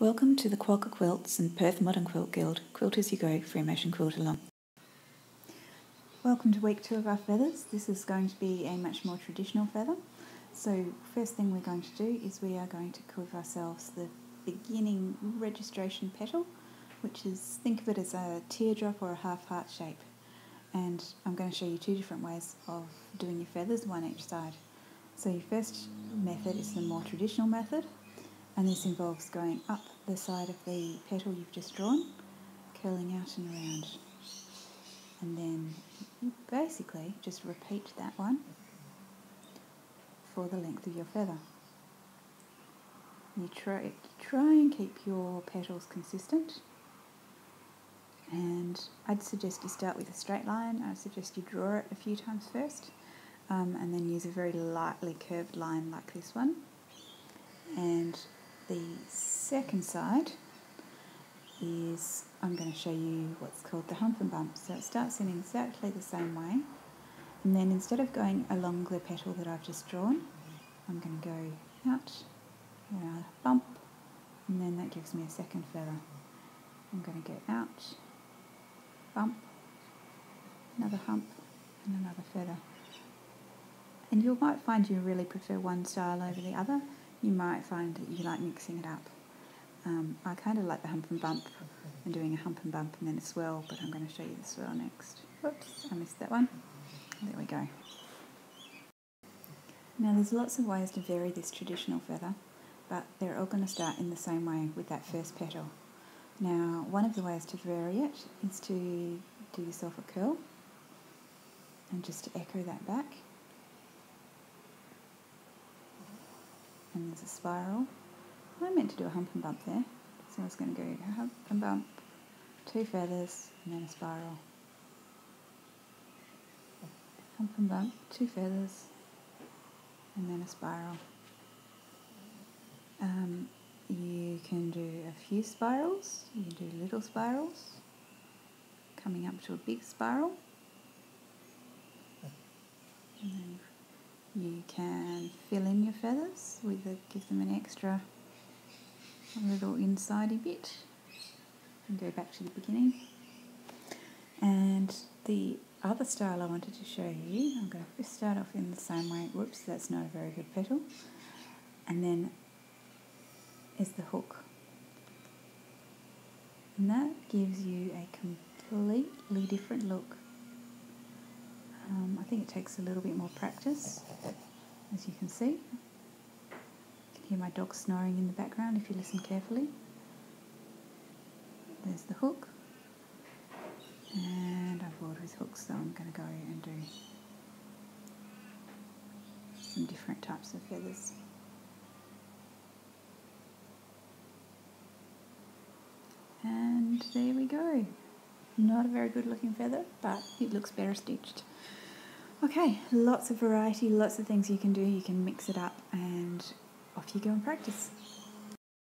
Welcome to the Quokka Quilts and Perth Modern Quilt Guild. Quilt as you go, free motion quilt along. Welcome to week 2 of our feathers. This is going to be a much more traditional feather. So first thing we're going to do is we are going to quilt ourselves the beginning registration petal, which is, think of it as a teardrop or a half heart shape. And I'm going to show you 2 different ways of doing your feathers, one each side. So your first method is the more traditional method, and this involves going up the side of the petal you've just drawn, curling out and around. And then you basically just repeat that one for the length of your feather. You try and keep your petals consistent, and I'd suggest you start with a straight line. I'd suggest you draw it a few times first, and then use a very lightly curved line like this one. And the second side is, I'm going to show you what's called the hump and bump. So it starts in exactly the same way, and then instead of going along the petal that I've just drawn, I'm going to go out, bump, and then that gives me a second feather. I'm going to go out, bump, another hump, and another feather. And you might find you really prefer one style over the other. You might find that you like mixing it up. I kind of like the hump and bump and doing a hump and bump and then a swirl, but I'm going to show you the swirl next. Whoops, I missed that one. There we go. Now there's lots of ways to vary this traditional feather, but they're all going to start in the same way with that first petal. Now one of the ways to vary it is to do yourself a curl and just to echo that back. And there's a spiral. I meant to do a hump and bump there, so I was going to go hump and bump, 2 feathers, and then a spiral. Hump and bump, 2 feathers, and then a spiral. You can do a few spirals. You can do little spirals, coming up to a big spiral. And then you can fill in your feathers give them an extra little insidey bit and go back to the beginning. And the other style I wanted to show you, I'm going to start off in the same way. Whoops, that's not a very good petal. And then is the hook. And that gives you a completely different look. I think it takes a little bit more practice, as you can see. You can hear my dog snoring in the background if you listen carefully. There's the hook, and I've bored with hooks, so I'm going to go and do some different types of feathers. And there we go. Not a very good looking feather, but it looks better stitched. Okay, lots of variety, lots of things you can do. You can mix it up and off you go and practice.